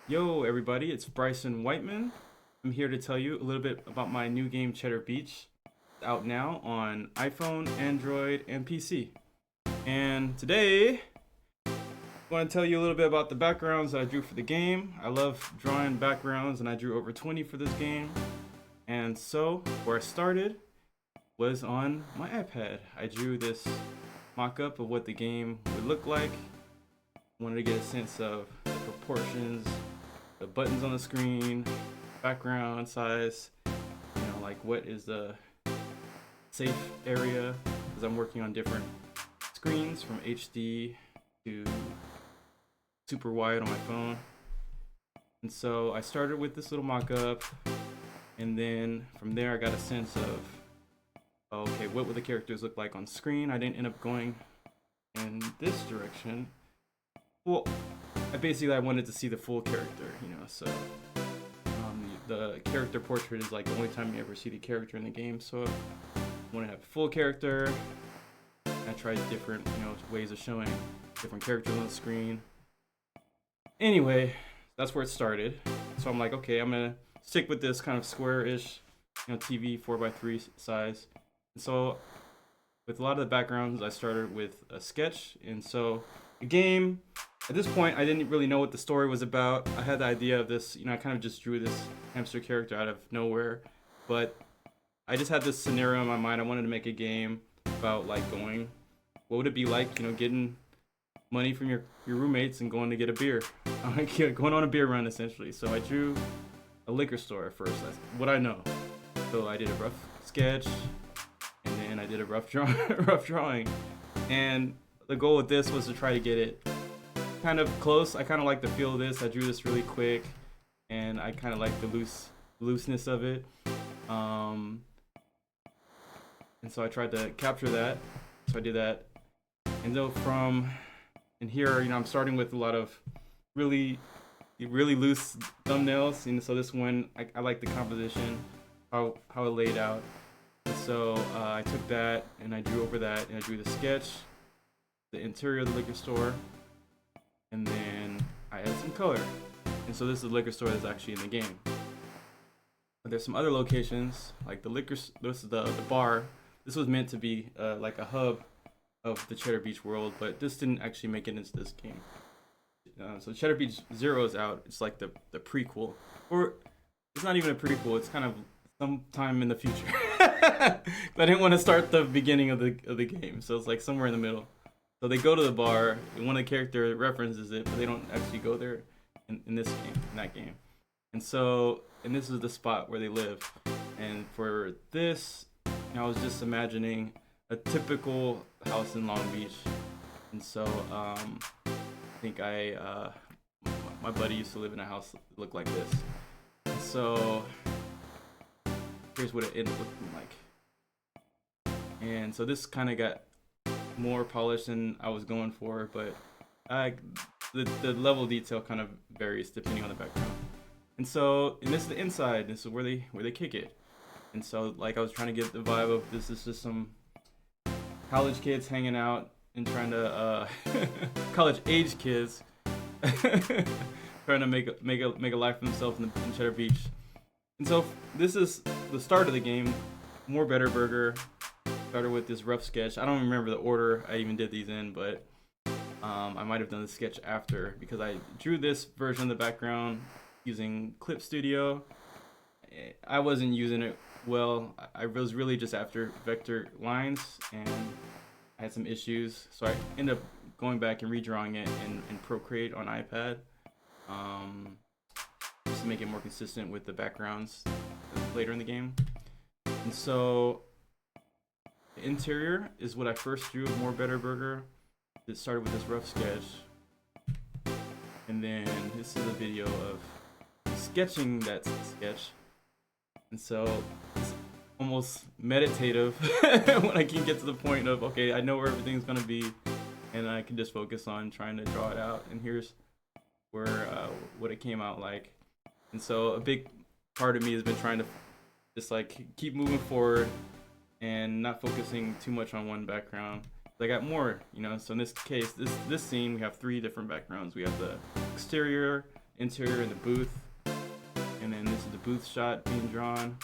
Yo, everybody, it's Bryson Whiteman. I'm here to tell you a little bit about my new game, Cheddar Beach. It's out now on iPhone, Android, and PC. And today, I want to tell you a little bit about the backgrounds that I drew for the game. I love drawing backgrounds, and I drew over 20 for this game. And so, where I started was on my iPad. I drew this mock-up of what the game would look like. I wanted to get a sense of the proportions, the buttons on the screen, background size, like what is the safe area, because I'm working on different screens from HD to super wide on my phone. And so I started with this little mock-up, and then from there I got a sense of, okay, what would the characters look like on screen? I didn't end up going in this direction. Well, I wanted to see the full character, so the character portrait is like the only time you ever see the character in the game, so I want to have a full character. I tried different, ways of showing different characters on the screen. Anyway, that's where it started. So I'm like, okay, I'm gonna stick with this kind of square-ish, TV 4x3 size. And so with a lot of the backgrounds, I started with a sketch, and so the game, at this point, I didn't really know what the story was about. I had the idea of this, I kind of just drew this hamster character out of nowhere, but I just had this scenario in my mind. I wanted to make a game about like what would it be like, getting money from your roommates and going to get a beer, going on a beer run essentially. So I drew a liquor store at first. That's what I know. So I did a rough sketch, and then I did a rough drawing, and the goal with this was to try to get it kind of close. I kind of like the feel of this. I drew this really quick, and I kind of like the looseness of it. And so I tried to capture that. So I did that. And so from in here, I'm starting with a lot of really loose thumbnails. And so this one, I like the composition, how it laid out. And so I took that and I drew over that, and I drew the sketch, the interior of the liquor store, and then I added some color. And so this is the liquor store that's actually in the game. But there's some other locations, like this is the bar. This was meant to be like a hub of the Cheddar Beach world, but this didn't actually make it into this game. So Cheddar Beach 0 is out. It's like the prequel, or it's not even a prequel. It's kind of sometime in the future. I didn't want to start the beginning of the game, so it's like somewhere in the middle. So they go to the bar, and one of the characters references it, but they don't actually go there in this game, in that game. And this is the spot where they live. And for this, I was just imagining a typical house in Long Beach. And so I think my buddy used to live in a house that looked like this. And so here's what it ended up looking like. And so this kind of got more polished than I was going for, but the level of detail kind of varies depending on the background. And this is the inside. This is where they kick it. And so like I was trying to get the vibe of this is just some college kids hanging out and trying to college age kids trying to make a life for themselves in Cheddar Beach. And so this is the start of the game. More Better Burger. Started with this rough sketch. I don't remember the order I even did these in, but I might have done the sketch after, because I drew this version of the background using Clip Studio. I wasn't using it well. I was really just after vector lines, and I had some issues, so I ended up going back and redrawing it in Procreate on iPad, just to make it more consistent with the backgrounds later in the game. And so the interior is what I first drew of More Better Burger. It started with this rough sketch, and then this is a video of sketching that sketch. And so it's almost meditative when I can get to the point of, okay, I know where everything's gonna be, and I can just focus on trying to draw it out. And here's where what it came out like. And so a big part of me has been trying to just like keep moving forward and not focusing too much on one background. I got more, so in this case, this scene, we have 3 different backgrounds. We have the exterior, interior in the booth, and then this is the booth shot being drawn.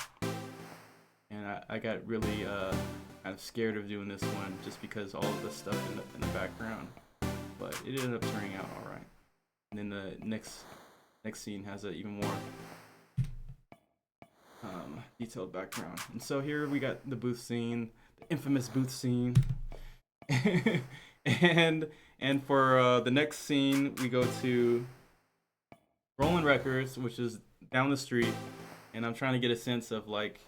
And I got really kind of scared of doing this one just because all of the stuff in the background, but it ended up turning out all right. And then the next scene has an even more detailed background. And so here we got the booth scene, the infamous booth scene. and for the next scene, we go to Rolling Records, which is down the street, and I'm trying to get a sense of like,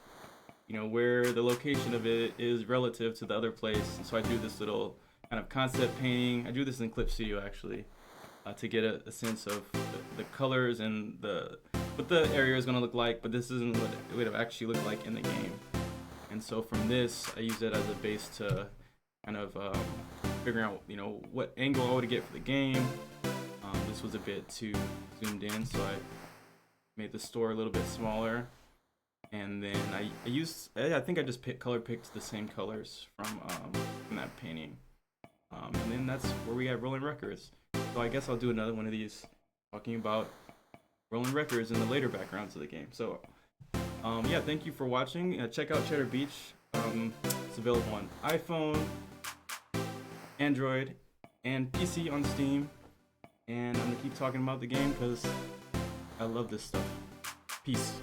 you know, where the location of it is relative to the other place. And so I do this little kind of concept painting. I do this in Clip Studio actually, to get a sense of the colors and what the area is going to look like, but this isn't what it would actually look like in the game. And so from this, I use it as a base to kind of figuring out, you know, what angle I would get for the game. This was a bit too zoomed in, so I made the store a little bit smaller. And then I think I just color picked the same colors from that painting. And then that's where we have Rolling Records. So I guess I'll do another one of these talking about Rolling Records in the later backgrounds of the game. So yeah, thank you for watching. Check out Cheddar Beach. It's available on iPhone, Android, and PC on Steam. And I'm gonna keep talking about the game because I love this stuff. Peace.